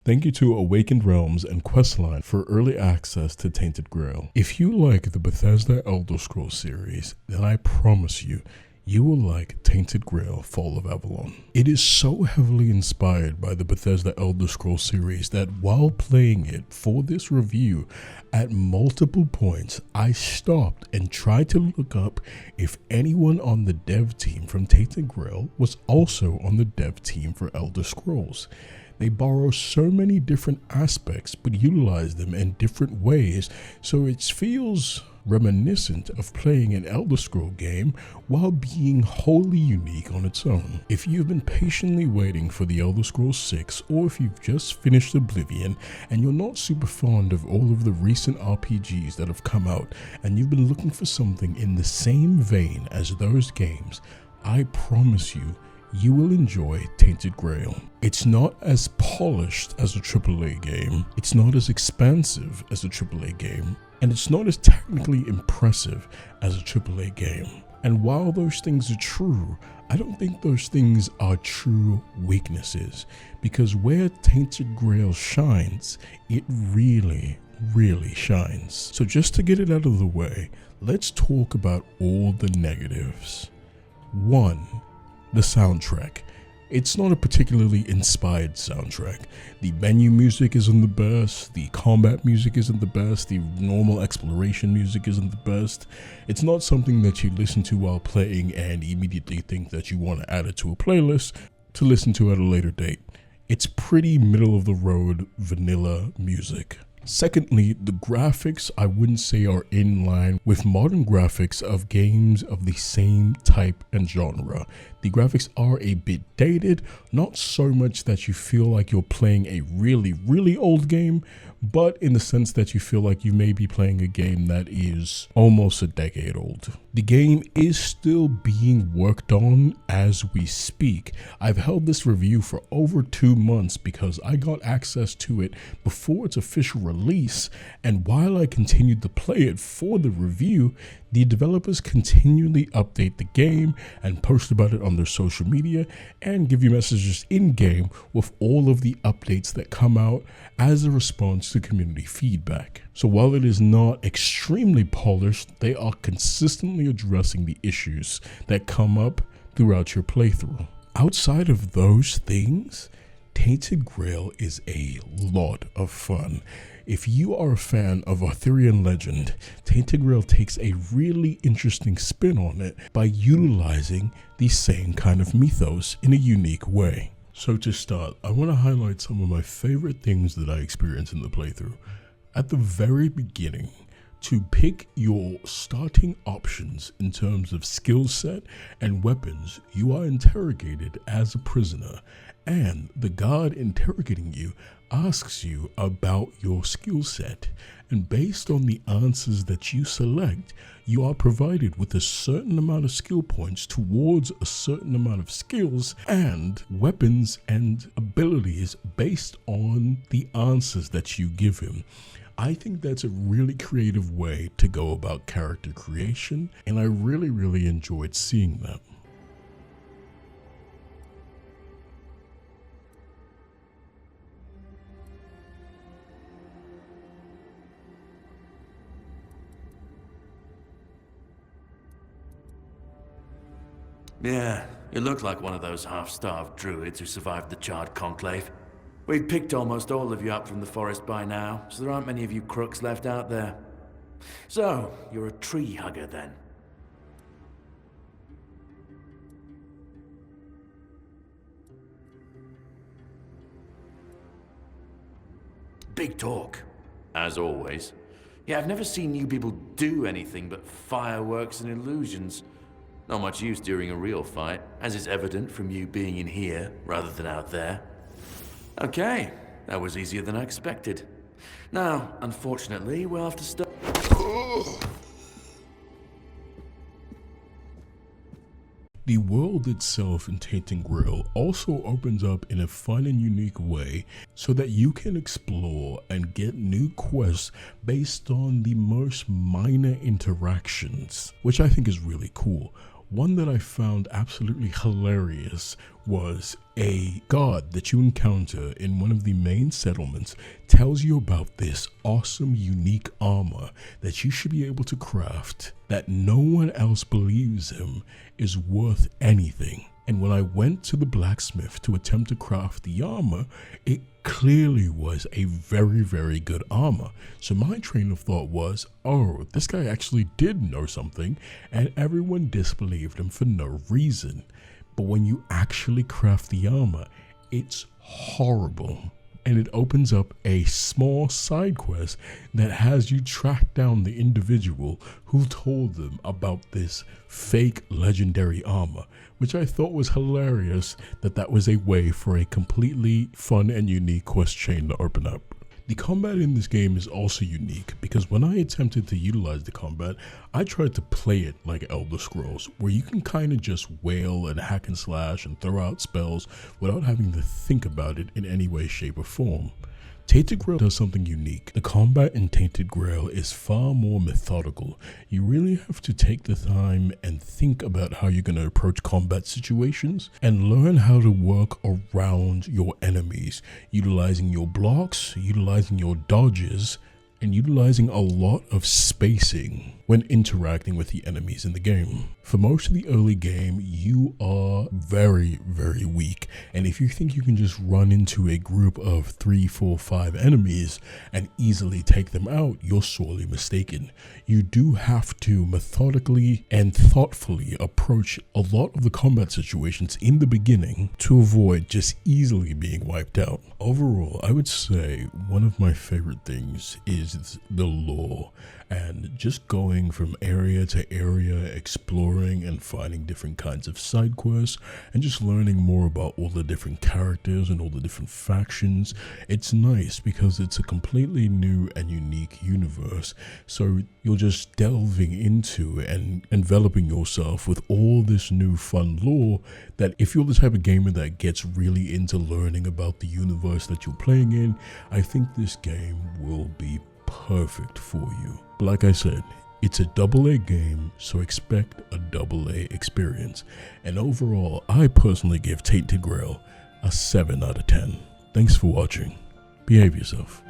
Thank you to Awakened Realms and Questline for early access to Tainted Grail. If you like the Bethesda Elder Scrolls series, then I promise you, you will like Tainted Grail Fall of Avalon. It is so heavily inspired by the Bethesda Elder Scrolls series that while playing it for this review, at multiple points I stopped and tried to look up if anyone on the dev team from Tainted Grail was also on the dev team for Elder Scrolls. They borrow so many different aspects but utilize them in different ways, so it feels reminiscent of playing an Elder Scroll game while being wholly unique on its own. If you've been patiently waiting for the Elder Scrolls 6, or if you've just finished Oblivion and you're not super fond of all of the recent RPGs that have come out and you've been looking for something in the same vein as those games, I promise you will enjoy Tainted Grail. It's not as polished as a AAA game, it's not as expansive as a AAA game, and it's not as technically impressive as a AAA game. And while those things are true, I don't think those things are true weaknesses, because where Tainted Grail shines, it really shines. So just to get it out of the way, let's talk about all the negatives. 1. The soundtrack. It's not a particularly inspired soundtrack. The menu music isn't the best, the combat music isn't the best, the normal exploration music isn't the best. It's not something that you listen to while playing and immediately think that you want to add it to a playlist to listen to at a later date. It's pretty middle of the road vanilla music. Secondly, the graphics I wouldn't say are in line with modern graphics of games of the same type and genre. The graphics are a bit dated, not so much that you feel like you're playing a really old game, but in the sense that you feel like you may be playing a game that is almost a decade old. The game is still being worked on as we speak. I've held this review for over 2 months because I got access to it before its official release, and while I continued to play it for the review, the developers continually update the game and post about it on their social media and give you messages in-game with all of the updates that come out as a response to community feedback. So while it is not extremely polished, they are consistently addressing the issues that come up throughout your playthrough. Outside of those things, Tainted Grail is a lot of fun. If you are a fan of Arthurian legend, Tainted Grail takes a really interesting spin on it by utilizing the same kind of mythos in a unique way. So to start, I want to highlight some of my favorite things that I experienced in the playthrough. At the very beginning, to pick your starting options in terms of skill set and weapons, you are interrogated as a prisoner, and the guard interrogating you asks you about your skill set, and based on the answers that you select, you are provided with a certain amount of skill points towards a certain amount of skills and weapons and abilities based on the answers that you give him. I think that's a really creative way to go about character creation, and I really enjoyed seeing that. Yeah, you look like one of those half-starved druids who survived the Charred Conclave. We've picked almost all of you up from the forest by now, so there aren't many of you crooks left out there. So, you're a tree hugger then? Big talk, as always. Yeah, I've never seen you people do anything but fireworks and illusions. Not much use during a real fight, as is evident from you being in here rather than out there. Okay, that was easier than I expected. Now, unfortunately, we'll have to start. The world itself in Tainted Grail also opens up in a fun and unique way so that you can explore and get new quests based on the most minor interactions, which I think is really cool. One that I found absolutely hilarious was a guard that you encounter in one of the main settlements tells you about this awesome, unique armor that you should be able to craft that no one else believes him is worth anything. And when I went to the blacksmith to attempt to craft the armor, it clearly was a very, very good armor. So my train of thought was, oh, this guy actually did know something, and everyone disbelieved him for no reason. But when you actually craft the armor, it's horrible. And it opens up a small side quest that has you track down the individual who told them about this fake legendary armor, which I thought was hilarious that was a way for a completely fun and unique quest chain to open up. The combat in this game is also unique because when I attempted to utilize the combat, I tried to play it like Elder Scrolls, where you can kind of just wail and hack and slash and throw out spells without having to think about it in any way, shape, or form. Tainted Grail does something unique. The combat in Tainted Grail is far more methodical. You really have to take the time and think about how you're going to approach combat situations and learn how to work around your enemies, utilizing your blocks, utilizing your dodges, and utilizing a lot of spacing when interacting with the enemies in the game. For most of the early game, you are very, very weak, and if you think you can just run into a group of 3, 4, 5 enemies and easily take them out, you're sorely mistaken. You do have to methodically and thoughtfully approach a lot of the combat situations in the beginning to avoid just easily being wiped out. Overall, I would say one of my favorite things is the lore, and just going from area to area, exploring and finding different kinds of side quests, and just learning more about all the different characters and all the different factions. It's nice because it's a completely new and unique universe, so you're just delving into and enveloping yourself with all this new fun lore that if you're the type of gamer that gets really into learning about the universe that you're playing in, I think this game will be perfect for you. But like I said, it's a AA game, so expect a AA experience. And overall, I personally give Tainted Grail a 7 out of 10. Thanks for watching. Behave yourself.